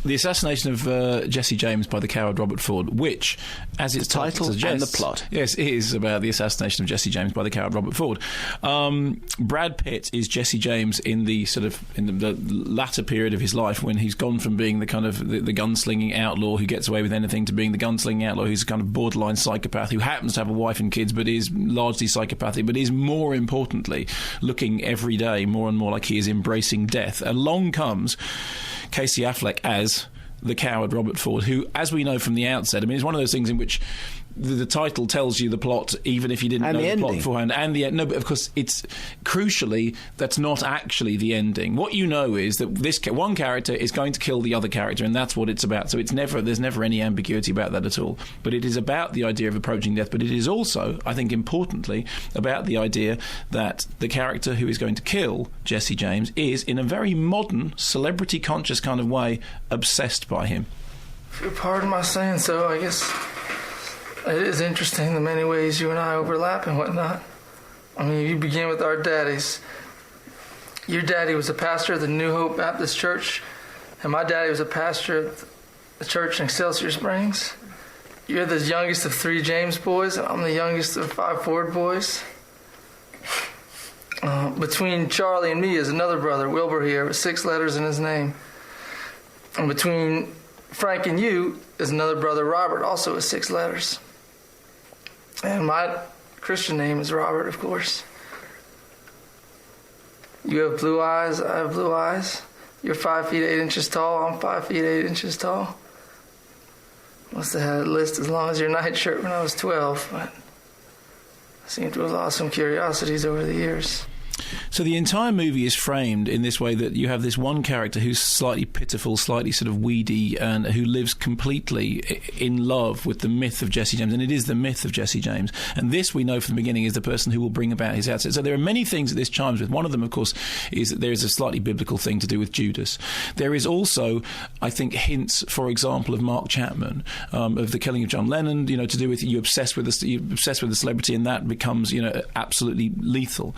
The Assassination of Jesse James by the coward Robert Ford, which, as its title suggests, and the plot. Yes, is about the assassination of Jesse James by the coward Robert Ford. Brad Pitt is Jesse James in the latter period of his life, when he's gone from being the kind of the gunslinging outlaw who gets away with anything to being the gunslinging outlaw who's a kind of borderline psychopath who happens to have a wife and kids but is largely psychopathic, but is more importantly looking every day more and more like he is embracing death. Along comes Casey Affleck as the coward Robert Ford, who, as we know from the outset, I mean, it's one of those things in which the title tells you the plot, even if you didn't know the plot beforehand. And but of course, it's crucially that's not actually the ending. What you know is that this one character is going to kill the other character, and that's what it's about. So there's never any ambiguity about that at all. But it is about the idea of approaching death. But it is also, I think, importantly, about the idea that the character who is going to kill Jesse James is, in a very modern, celebrity-conscious kind of way, obsessed by him. If you'll pardon my saying so, I guess it is interesting the many ways you and I overlap and whatnot. I mean, you begin with our daddies. Your daddy was a pastor of the New Hope Baptist Church, and my daddy was a pastor of the church in Excelsior Springs. You're the youngest of 3 James boys, and I'm the youngest of 5 Ford boys. Between Charlie and me is another brother, Wilbur here, with 6 letters in his name. And between Frank and you is another brother, Robert, also with 6 letters. And my Christian name is Robert, of course. You have blue eyes, I have blue eyes. You're 5 feet 8 inches tall, I'm 5 feet 8 inches tall. Must have had a list as long as your nightshirt when I was 12, but I seem to have lost some curiosities over the years. So the entire movie is framed in this way, that you have this one character who's slightly pitiful, slightly sort of weedy, and who lives completely in love with the myth of Jesse James, and it is the myth of Jesse James. And this, we know from the beginning, is the person who will bring about his outset. So there are many things that this chimes with. One of them, of course, is that there is a slightly biblical thing to do with Judas. There is also, I think, hints, for example, of Mark Chapman, of the killing of John Lennon, to do with you're obsessed with the celebrity, and that becomes, absolutely lethal.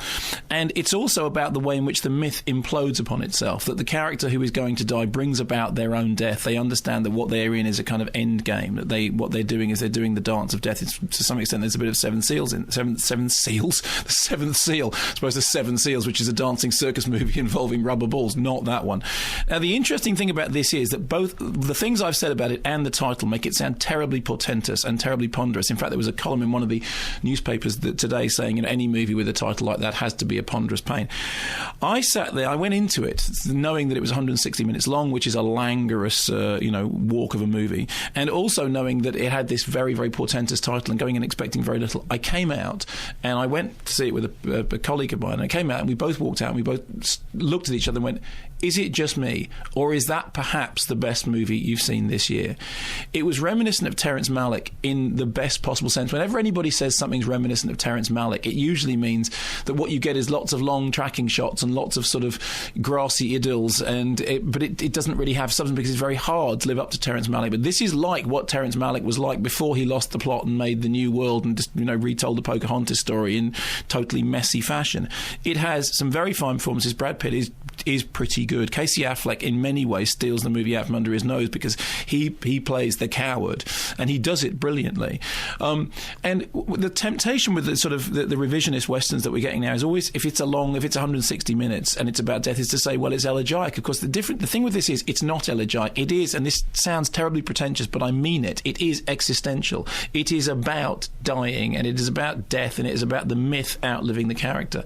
And it's also about the way in which the myth implodes upon itself, that the character who is going to die brings about their own death. They understand that what they're in is a kind of end game, that what they're doing is they're doing the dance of death. It's, to some extent, there's a bit of seven seals, the seventh seal, I suppose the Seven Seals, which is a dancing circus movie involving rubber balls, not that one. Now, the interesting thing about this is that both the things I've said about it and the title make it sound terribly portentous and terribly ponderous. In fact, there was a column in one of the newspapers today saying, any movie with a title like that has to be a ponderous pain. I sat there, I went into it knowing that it was 160 minutes long, which is a languorous, walk of a movie, and also knowing that it had this very, very portentous title and going in expecting very little. I came out and I went to see it with a colleague of mine, and I came out and we both walked out and we both looked at each other and went, is it just me, or is that perhaps the best movie you've seen this year? It was reminiscent of Terrence Malick in the best possible sense. Whenever anybody says something's reminiscent of Terrence Malick, it usually means that what you get is lots of long tracking shots and lots of sort of grassy idylls, but it doesn't really have substance because it's very hard to live up to Terrence Malick. But this is like what Terrence Malick was like before he lost the plot and made the New World and just retold the Pocahontas story in totally messy fashion. It has some very fine performances. Brad Pitt is pretty good. Casey Affleck in many ways steals the movie out from under his nose because he plays the coward and he does it brilliantly. And the temptation with the sort of the revisionist westerns that we're getting now is always, if it's 160 minutes and it's about death, is to say, well, it's elegiac. Of course, the thing with this is it's not elegiac. It is, and this sounds terribly pretentious, but I mean it. It is existential. It is about dying, and it is about death, and it is about the myth outliving the character.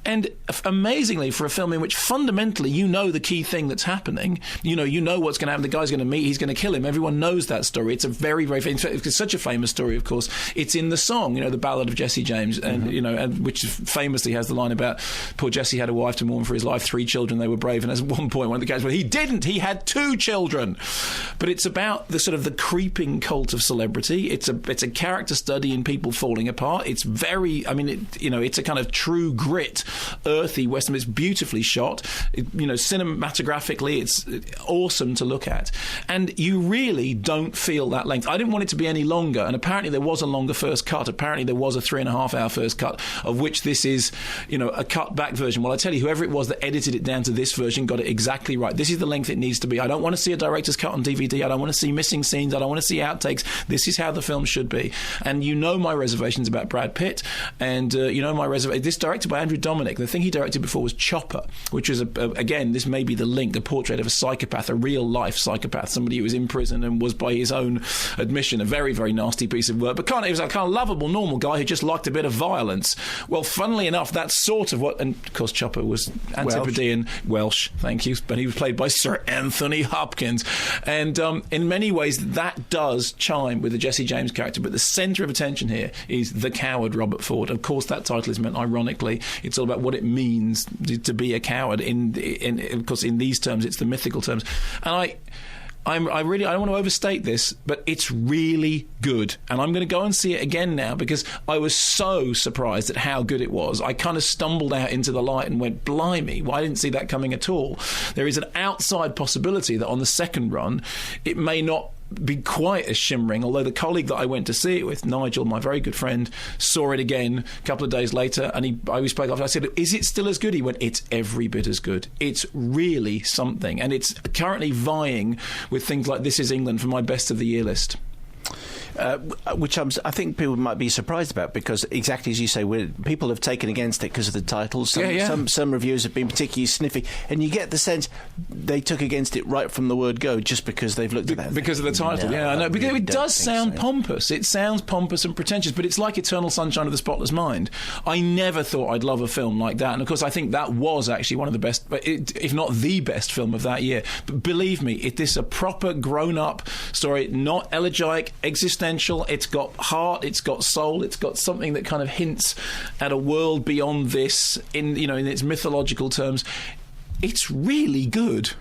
And amazingly, for a film in which fundamentally the key thing that's happening, you know what's going to happen. The guy's going to meet, he's going to kill him. Everyone knows that story. It's a very, very famous, it's such a famous story, of course. It's in the song, the Ballad of Jesse James, and and which famously has the line about poor Jesse had a wife to mourn for his life, 3 children, they were brave, and at one point one of the guys went, he didn't, he had 2 children. But it's about the sort of the creeping cult of celebrity. It's a character study in people falling apart. It's very, it's a kind of true grit, earthy western. It's beautifully shot. cinematographically, it's awesome to look at. And you really don't feel that length. I didn't want it to be any longer, and apparently there was a longer first cut. Apparently there was a 3.5-hour first cut, of which this is, a cut back version. Well, I tell you, whoever it was that edited it down to this version got it exactly right. This is the length it needs to be. I don't want to see a director's cut on DVD. I don't want to see missing scenes. I don't want to see outtakes. This is how the film should be. And my reservations about Brad Pitt, and my reservation. This directed by Andrew Dominik. The thing he directed before was Chopper, which was again, this may be the link, the portrait of a psychopath, a real life psychopath, somebody who was in prison and was, by his own admission, a very, very nasty piece of work, but he was a kind of lovable, normal guy who just liked a bit of violence. Well, funnily enough, that's sort of what, and of course Chopper was Antipodean Welsh, thank you, but he was played by Sir Anthony Hopkins, and in many ways that does chime with the Jesse James character, but the centre of attention here is the coward Robert Ford. Of course, that title is meant ironically. It's all about what it means to be a coward. Of course, in these terms, it's the mythical terms. And I don't want to overstate this, but it's really good. And I'm going to go and see it again now because I was so surprised at how good it was. I kind of stumbled out into the light and went, blimey, well, I didn't see that coming at all. There is an outside possibility that on the second run, it may not be quite as shimmering, although the colleague that I went to see it with, Nigel, my very good friend, saw it again a couple of days later, and I spoke after. I said, is it still as good? He went, it's every bit as good. It's really something, and it's currently vying with things like This Is England for my best of the year list. Which I think people might be surprised about, because exactly as you say, people have taken against it because of the titles. Some reviews have been particularly sniffy, and you get the sense they took against it right from the word go, just because they've looked at that. Because of the title, no, I know. Because it does sound pompous. It sounds pompous and pretentious, but it's like Eternal Sunshine of the Spotless Mind. I never thought I'd love a film like that, and of course I think that was actually one of the best, if not the best film of that year. But believe me, it is a proper grown-up story, not elegiac, existential. It's got heart, it's got soul, it's got something that kind of hints at a world beyond this in its mythological terms. It's really good.